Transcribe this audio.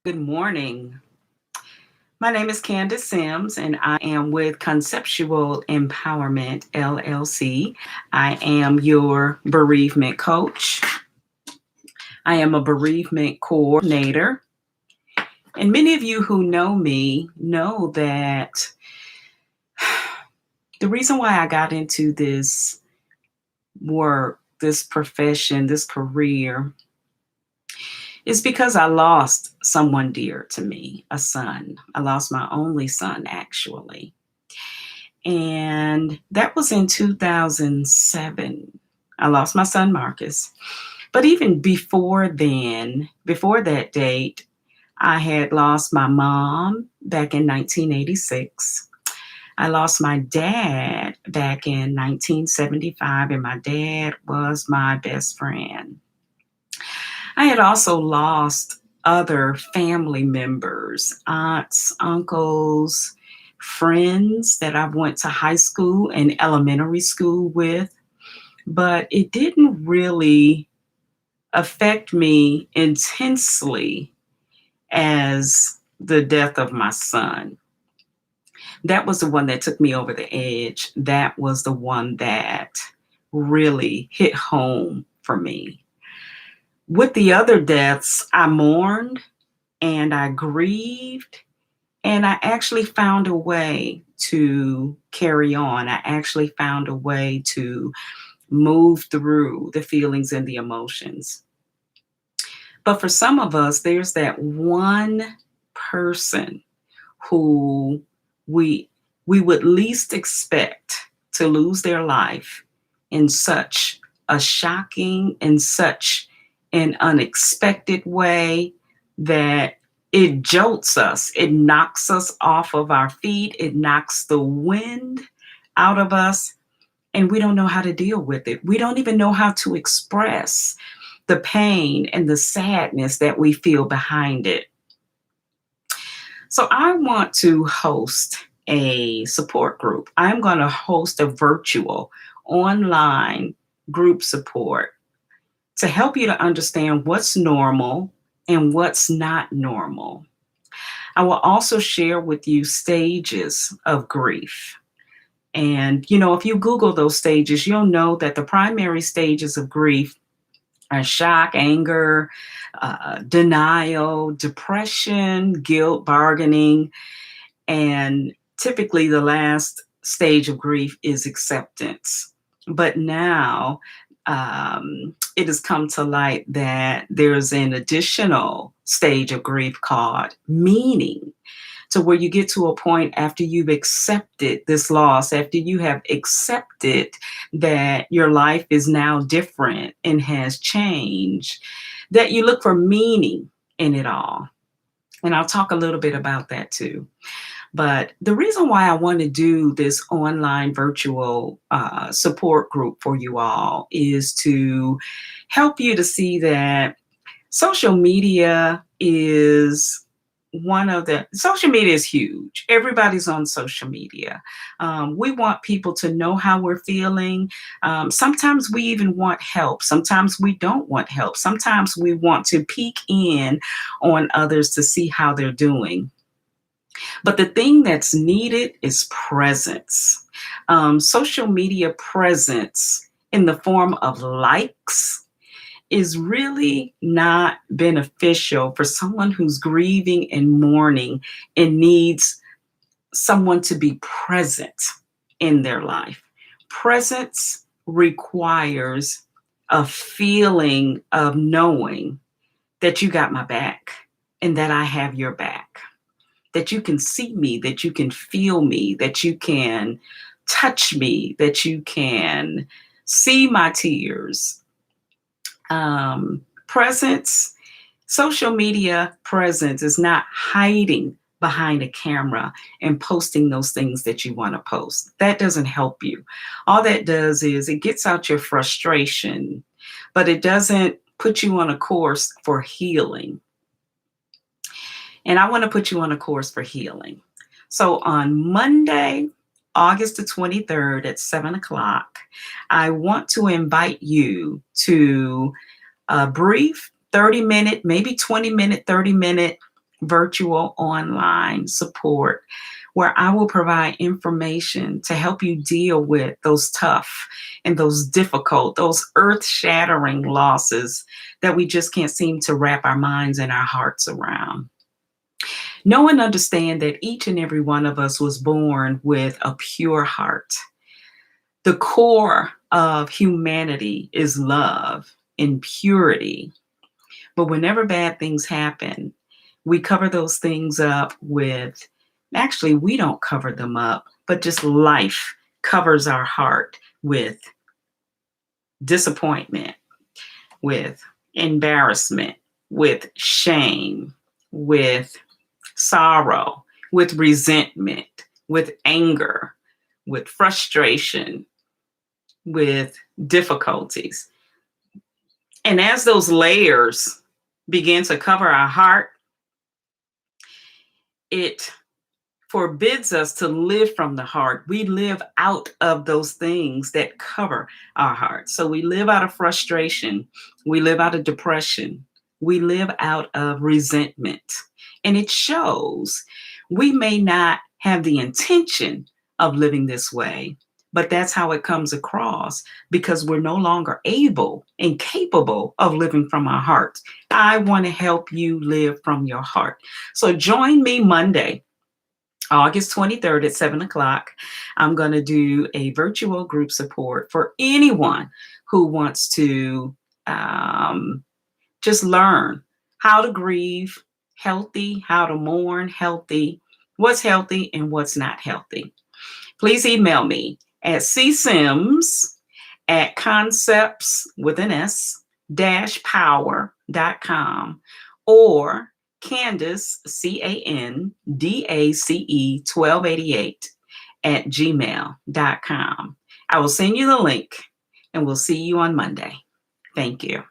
Good morning. My name is Candace Sims, and I am with Conceptual Empowerment LLC. I am your bereavement coach. I am a bereavement coordinator. And many of you who know me know that the reason why I got into this work, this profession, this career, is because I lost someone dear to me, a son. I lost my only son, actually. And that was in 2007. I lost my son, Marcus. But even before then, before that date, I had lost my mom back in 1986. I lost my dad back in 1975, and my dad was my best friend. I had also lost other family members, aunts, uncles, friends that I went to high school and elementary school with, but it didn't really affect me intensely as the death of my son. That was the one that took me over the edge. That was the one that really hit home for me. With the other deaths, I mourned and I grieved, and I actually found a way to carry on. I actually found a way to move through the feelings and the emotions. But for some of us, there's that one person who we we would least expect to lose their life in such a shocking and such an unexpected way that it jolts us. It knocks us off of our feet. It knocks the wind out of us, and we don't know how to deal with it. We don't even know how to express the pain and the sadness that we feel behind it. So I want to host a support group. I'm going to host a virtual online group support to help you to understand what's normal and what's not normal. I will also share with you stages of grief. And, if you Google those stages, you'll know that the primary stages of grief are shock, anger, denial, depression, guilt, bargaining, and typically the last stage of grief is acceptance. But now it has come to light that there's an additional stage of grief called meaning, to where you get to a point after you've accepted this loss, after you have accepted that your life is now different and has changed, that you look for meaning in it all. And I'll talk a little bit about that too. But the reason why I want to do this online virtual support group for you all is to help you to see that social media is social media is huge. Everybody's on social media. We want people to know how we're feeling. Sometimes we even want help. Sometimes we don't want help. Sometimes we want to peek in on others to see how they're doing. But the thing that's needed is presence. Social media presence in the form of likes is really not beneficial for someone who's grieving and mourning and needs someone to be present in their life. Presence requires a feeling of knowing that you got my back and that I have your back, that you can see me, that you can feel me, that you can touch me, that you can see my tears. Presence, social media presence is not hiding behind a camera and posting those things that you want to post. That doesn't help you. All that does is it gets out your frustration, but it doesn't put you on a course for healing. And I want to put you on a course for healing. So on Monday, August the 23rd at 7 o'clock, I want to invite you to a brief 30-minute, maybe 20-minute, 30-minute virtual online support where I will provide information to help you deal with those tough and those difficult, those earth shattering losses that we just can't seem to wrap our minds and our hearts around. Know and understand that each and every one of us was born with a pure heart. The core of humanity is love and purity. But whenever bad things happen, we cover those things up with, actually, we don't cover them up, but just life covers our heart with disappointment, with embarrassment, with shame, with sorrow, with resentment, with anger, with frustration, with difficulties. And as those layers begin to cover our heart, it forbids us to live from the heart. We live out of those things that cover our heart. So we live out of frustration. We live out of depression. We live out of resentment. And it shows. We may not have the intention of living this way, but that's how it comes across because we're no longer able and capable of living from our heart. I want to help you live from your heart. So join me Monday, August 23rd at 7 o'clock. I'm going to do a virtual group support for anyone who wants to just learn how to grieve healthy, how to mourn healthy, what's healthy and what's not healthy. Please email me at csims@concepts with an S -power.com or Candace, CANDACE 1288 @gmail.com. I will send you the link and we'll see you on Monday. Thank you.